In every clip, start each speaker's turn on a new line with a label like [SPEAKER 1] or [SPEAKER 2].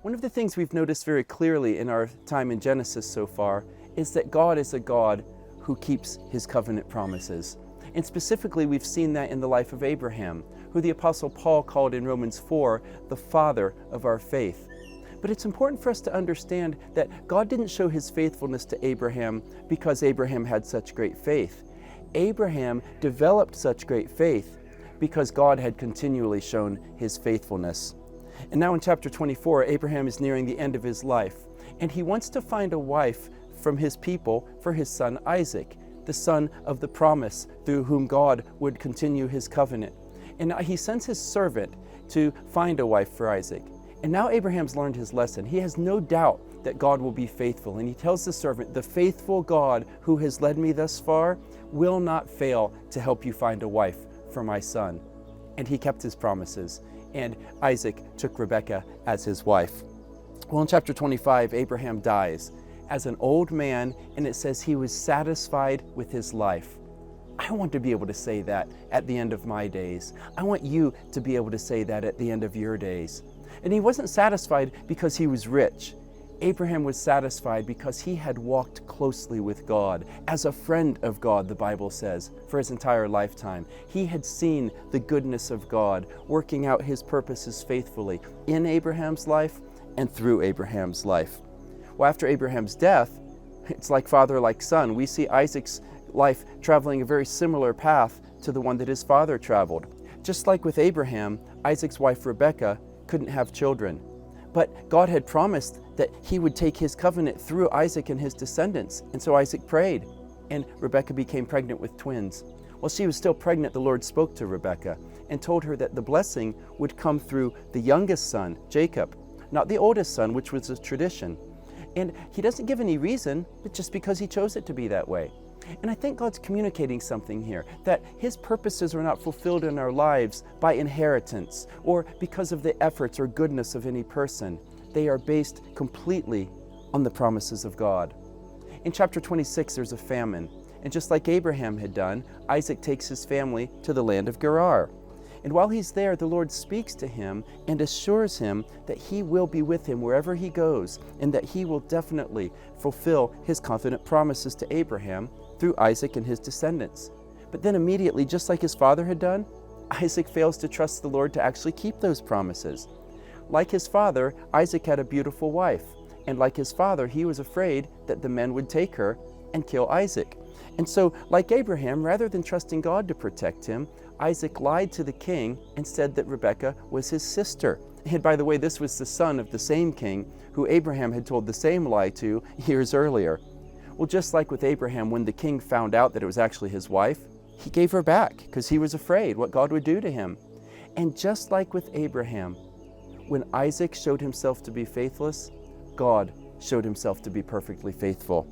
[SPEAKER 1] One of the things we've noticed very clearly in our time in Genesis so far is that God is a God who keeps his covenant promises. And specifically, we've seen that in the life of Abraham, who the Apostle Paul called in Romans 4 the father of our faith. But it's important for us to understand that God didn't show his faithfulness to Abraham because Abraham had such great faith. Abraham developed such great faith because God had continually shown his faithfulness. And now in chapter 24, Abraham is nearing the end of his life, and he wants to find a wife from his people for his son Isaac, the son of the promise through whom God would continue his covenant. And now he sends his servant to find a wife for Isaac. And now Abraham's learned his lesson. He has no doubt that God will be faithful. And he tells the servant, "The faithful God who has led me thus far will not fail to help you find a wife for my son." And he kept his promises. And Isaac took Rebekah as his wife. Well, in chapter 25, Abraham dies as an old man, and it says he was satisfied with his life. I want to be able to say that at the end of my days. I want you to be able to say that at the end of your days. And he wasn't satisfied because he was rich. Abraham was satisfied because he had walked closely with God, as a friend of God, the Bible says, for his entire lifetime. He had seen the goodness of God working out his purposes faithfully in Abraham's life and through Abraham's life. Well, after Abraham's death, it's like father, like son. We see Isaac's life traveling a very similar path to the one that his father traveled. Just like with Abraham, Isaac's wife Rebekah couldn't have children. But God had promised that he would take his covenant through Isaac and his descendants. And so Isaac prayed, and Rebekah became pregnant with twins. While she was still pregnant, the Lord spoke to Rebekah and told her that the blessing would come through the youngest son, Jacob, not the oldest son, which was a tradition. And he doesn't give any reason, but just because he chose it to be that way. And I think God's communicating something here, that his purposes are not fulfilled in our lives by inheritance or because of the efforts or goodness of any person. They are based completely on the promises of God. In chapter 26, there's a famine. And just like Abraham had done, Isaac takes his family to the land of Gerar. And while he's there, the Lord speaks to him and assures him that he will be with him wherever he goes, and that he will definitely fulfill his covenant promises to Abraham through Isaac and his descendants. But then immediately, just like his father had done, Isaac fails to trust the Lord to actually keep those promises. Like his father, Isaac had a beautiful wife, and like his father, he was afraid that the men would take her and kill Isaac. And so, like Abraham, rather than trusting God to protect him, Isaac lied to the king and said that Rebekah was his sister. And by the way, this was the son of the same king who Abraham had told the same lie to years earlier. Well, just like with Abraham, when the king found out that it was actually his wife, he gave her back because he was afraid what God would do to him. And just like with Abraham, when Isaac showed himself to be faithless, God showed himself to be perfectly faithful.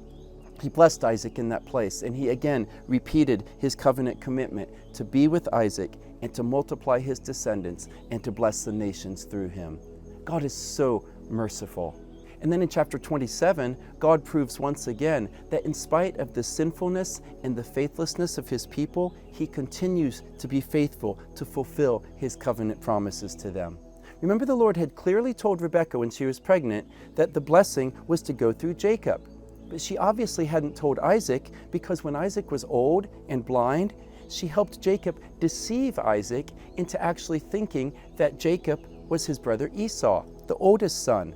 [SPEAKER 1] He blessed Isaac in that place, and he again repeated his covenant commitment to be with Isaac and to multiply his descendants and to bless the nations through him. God is so merciful. And then in chapter 27, God proves once again that in spite of the sinfulness and the faithlessness of his people, he continues to be faithful to fulfill his covenant promises to them. Remember, the Lord had clearly told Rebekah when she was pregnant that the blessing was to go through Jacob. But she obviously hadn't told Isaac, because when Isaac was old and blind, she helped Jacob deceive Isaac into actually thinking that Jacob was his brother Esau, the oldest son.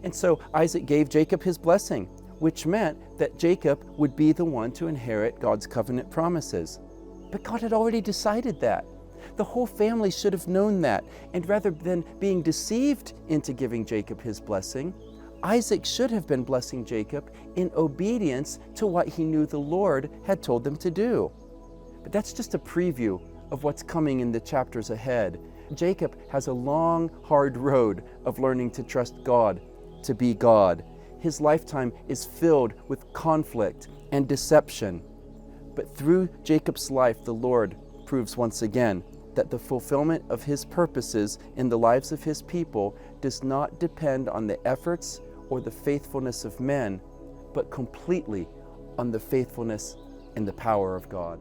[SPEAKER 1] And so Isaac gave Jacob his blessing, which meant that Jacob would be the one to inherit God's covenant promises. But God had already decided that. The whole family should have known that, and rather than being deceived into giving Jacob his blessing, Isaac should have been blessing Jacob in obedience to what he knew the Lord had told them to do. But that's just a preview of what's coming in the chapters ahead. Jacob has a long, hard road of learning to trust God to be God. His lifetime is filled with conflict and deception. But through Jacob's life, the Lord proves once again that the fulfillment of his purposes in the lives of his people does not depend on the efforts or the faithfulness of men, but completely on the faithfulness and the power of God.